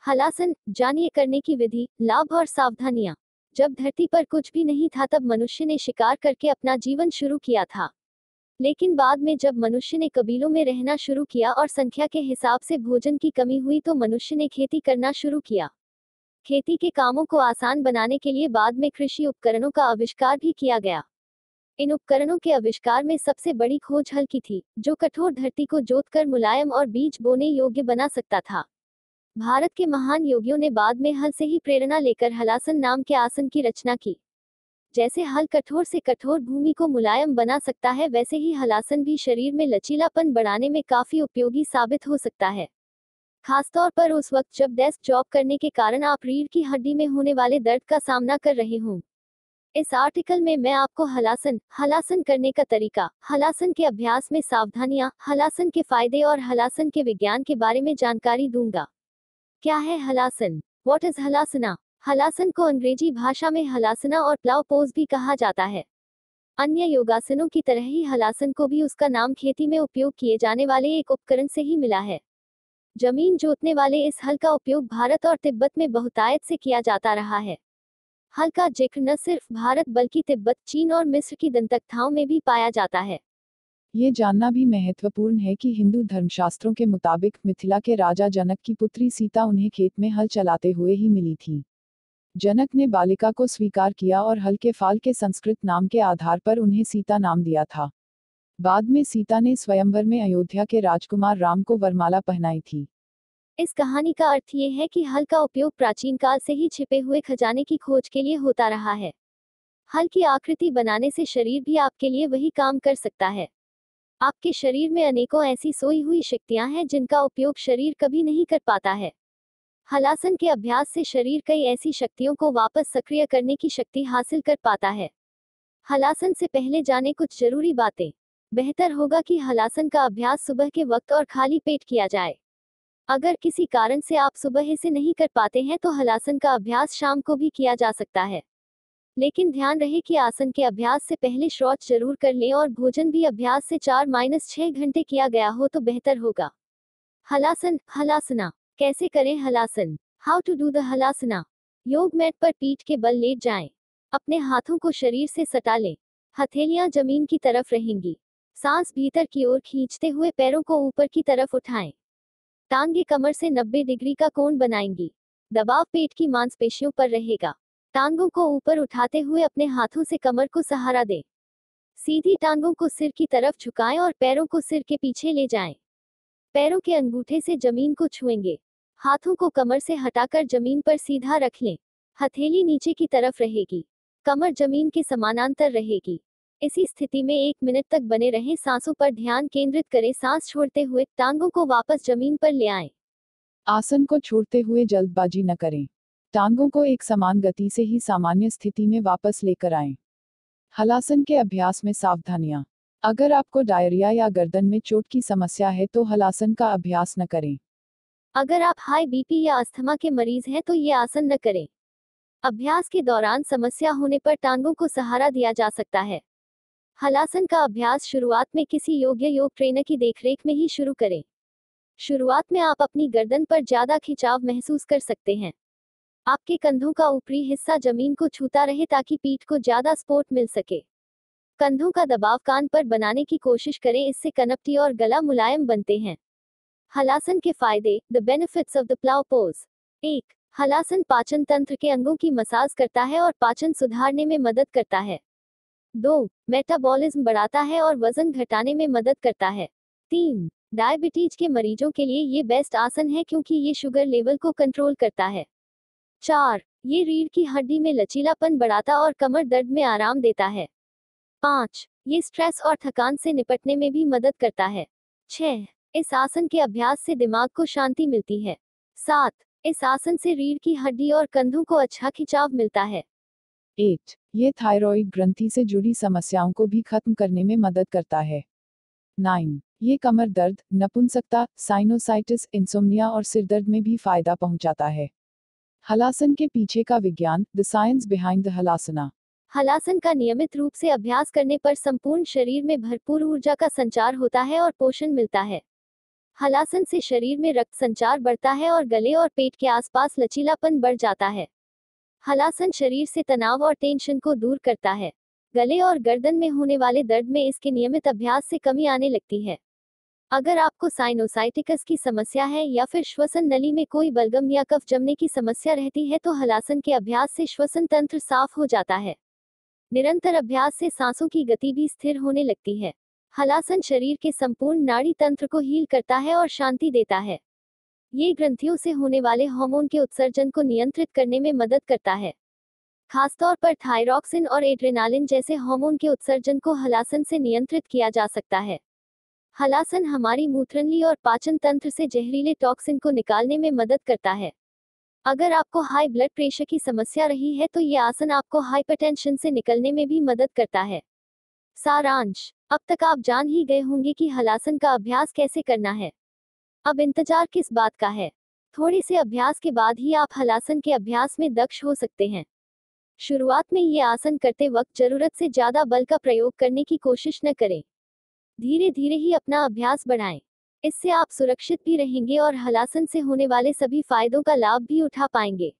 हलासन, जानिए करने की विधि, लाभ और सावधानियां। जब धरती पर कुछ भी नहीं था तब मनुष्य ने शिकार करके अपना जीवन शुरू किया था। लेकिन बाद में जब मनुष्य ने कबीलों में रहना शुरू किया और संख्या के हिसाब से भोजन की कमी हुई तो मनुष्य ने खेती करना शुरू किया। खेती के कामों को आसान बनाने के लिए बाद में कृषि उपकरणों का आविष्कार भी किया गया। इन उपकरणों के आविष्कार में सबसे बड़ी खोज हल की थी, जो कठोर धरती को जोतकर मुलायम और बीज बोने योग्य बना सकता था। भारत के महान योगियों ने बाद में हल से ही प्रेरणा लेकर हलासन नाम के आसन की रचना की। जैसे हल कठोर से कठोर भूमि को मुलायम बना सकता है, वैसे ही हलासन भी शरीर में लचीलापन बढ़ाने में काफी उपयोगी साबित हो सकता है। खासतौर पर उस वक्त जब डेस्क जॉब करने के कारण आप रीढ़ की हड्डी में होने वाले दर्द का सामना कर रहे हों। इस आर्टिकल में मैं आपको हलासन करने का तरीका, हलासन के अभ्यास में सावधानियां, हलासन के फायदे और हलासन के विज्ञान के बारे में जानकारी दूंगा। क्या है हलासन? What is halasana? हलासन को अंग्रेजी भाषा में हलासना और प्लाव पोज भी कहा जाता है। अन्य योगासनों की तरह ही हलासन को भी उसका नाम खेती में उपयोग किए जाने वाले एक उपकरण से ही मिला है। जमीन जोतने वाले इस हल का उपयोग भारत और तिब्बत में बहुतायत से किया जाता रहा है। हल का जिक्र न सिर्फ भारत बल्कि तिब्बत, चीन और मिस्र की दंतकथाओं में भी पाया जाता है। ये जानना भी महत्वपूर्ण है कि हिंदू धर्मशास्त्रों के मुताबिक मिथिला के राजा जनक की पुत्री सीता उन्हें खेत में हल चलाते हुए ही मिली थी। जनक ने बालिका को स्वीकार किया और हल के फाल के संस्कृत नाम के आधार पर उन्हें सीता नाम दिया था। बाद में सीता ने स्वयंवर में अयोध्या के राजकुमार राम को वरमाला पहनाई थी। इस कहानी का अर्थ ये है कि हल का उपयोग प्राचीन काल से ही छिपे हुए खजाने की खोज के लिए होता रहा है। हल की आकृति बनाने से शरीर भी आपके लिए वही काम कर सकता है। आपके शरीर में अनेकों ऐसी सोई हुई शक्तियां हैं जिनका उपयोग शरीर कभी नहीं कर पाता है। हलासन के अभ्यास से शरीर कई ऐसी शक्तियों को वापस सक्रिय करने की शक्ति हासिल कर पाता है। हलासन से पहले जाने कुछ जरूरी बातें। बेहतर होगा कि हलासन का अभ्यास सुबह के वक्त और खाली पेट किया जाए। अगर किसी कारण से आप सुबह इसे नहीं कर पाते हैं तो हलासन का अभ्यास शाम को भी किया जा सकता है। लेकिन ध्यान रहे कि आसन के अभ्यास से पहले शौच जरूर कर लें और भोजन भी अभ्यास से 4-6 घंटे किया गया हो तो बेहतर होगा। हलासना। कैसे करें halasan? How to do the halasana. Yoga mat पर पीठ के बल लेट जाएं। अपने हाथों को शरीर से सटा लें। हथेलियां जमीन की तरफ रहेंगी। सांस भीतर की ओर खींचते हुए पैरों को ऊपर की तरफ उठाएं। टांगे कमर से 90 डिग्री का कोण बनाएंगी। दबाव पेट की मांसपेशियों पर रहेगा। टांगों को ऊपर उठाते हुए अपने हाथों से कमर को सहारा दें। सीधी टांगों को सिर की तरफ झुकाएं और पैरों को सिर के पीछे ले जाएं। पैरों के अंगूठे से जमीन को छुएंगे। हाथों को कमर से हटाकर जमीन पर सीधा रख लें। हथेली नीचे की तरफ रहेगी। कमर जमीन के समानांतर रहेगी। इसी स्थिति में 1 मिनट तक बने रहें। सांसों पर ध्यान केंद्रित करें। सांस छोड़ते हुए टांगों को वापस जमीन पर ले आएं। आसन को छोड़ते हुए जल्दबाजी न करें। टांगों को एक समान गति से ही सामान्य स्थिति में वापस लेकर आएं। हलासन के अभ्यास में सावधानियां। अगर आपको डायरिया या गर्दन में चोट की समस्या है तो हलासन का अभ्यास न करें। अगर आप हाई बीपी या अस्थमा के मरीज हैं तो ये आसन न करें। अभ्यास के दौरान समस्या होने पर टांगों को सहारा दिया जा सकता है। हलासन का अभ्यास शुरुआत में किसी योग्य योग ट्रेनर की देखरेख में ही शुरू करें। शुरुआत में आप अपनी गर्दन पर ज्यादा खिंचाव महसूस कर सकते हैं। आपके कंधों का ऊपरी हिस्सा जमीन को छूता रहे ताकि पीठ को ज्यादा सपोर्ट मिल सके। कंधों का दबाव कान पर बनाने की कोशिश करें, इससे कनपटी और गला मुलायम बनते हैं। हलासन के फायदे, the benefits of the plough pose. 1. Halasana पाचन तंत्र के अंगों की मसाज करता है और पाचन सुधारने में मदद करता है। 2. मेटाबॉलिज्म बढ़ाता है और वजन घटाने में मदद करता है। 3. डायबिटीज के मरीजों के लिए ये बेस्ट आसन है क्योंकि ये शुगर लेवल को कंट्रोल करता है। 4. ये रीढ़ की हड्डी में लचीलापन बढ़ाता और कमर दर्द में आराम देता है। 5. ये स्ट्रेस और थकान से निपटने में भी मदद करता है। 6. इस आसन के अभ्यास से दिमाग को शांति मिलती है। 7. इस आसन से रीढ़ की हड्डी और कंधों को अच्छा खिंचाव मिलता है। 8. ये थायराइड ग्रंथि से जुड़ी समस्याओं को भी खत्म करने में मदद करता है। 9. ये कमर दर्द, नपुंसकता, साइनोसाइटिस, इंसोम्निया और सिरदर्द में भी फायदा पहुंचाता है। हलासन के पीछे का विज्ञान, the science behind the halasana. Halasan का नियमित रूप से अभ्यास करने पर संपूर्ण शरीर में भरपूर ऊर्जा का संचार होता है और पोषण मिलता है। हलासन से शरीर में रक्त संचार बढ़ता है और गले और पेट के आसपास लचीलापन बढ़ जाता है। हलासन शरीर से तनाव और टेंशन को दूर करता है। गले और गर्दन में होने वाले दर्द में इसके नियमित अभ्यास से कमी आने लगती है। अगर आपको साइनोसाइटिस की समस्या है या फिर श्वसन नली में कोई बलगम या कफ जमने की समस्या रहती है तो हलासन के अभ्यास से श्वसन तंत्र साफ हो जाता है। निरंतर अभ्यास से सांसों की गति भी स्थिर होने लगती है। हलासन शरीर के संपूर्ण नाड़ी तंत्र को हील करता है और शांति देता है। ये ग्रंथियों से होने वाले हार्मोन के उत्सर्जन को नियंत्रित करने में मदद करता है। खासतौर पर थायरॉक्सिन और एड्रेनालिन जैसे हार्मोन के उत्सर्जन को हलासन से नियंत्रित किया जा सकता है। हलासन हमारी मूत्रनली और पाचन तंत्र से जहरीले टॉक्सिन को निकालने में मदद करता है। अगर आपको हाई ब्लड प्रेशर की समस्या रही है तो ये आसन आपको हाइपरटेंशन से निकलने में भी मदद करता है। सारांश, अब तक आप जान ही गए होंगे कि हलासन का अभ्यास कैसे करना है। अब इंतजार किस बात का है? थोड़े से अभ्यास के बाद ही आप हलासन के अभ्यास में दक्ष हो सकते हैं। शुरुआत में ये आसन करते वक्त जरूरत से ज्यादा बल का प्रयोग करने की कोशिश न करें। धीरे धीरे ही अपना अभ्यास बढ़ाएं। इससे आप सुरक्षित भी रहेंगे और हलासन से होने वाले सभी फायदों का लाभ भी उठा पाएंगे।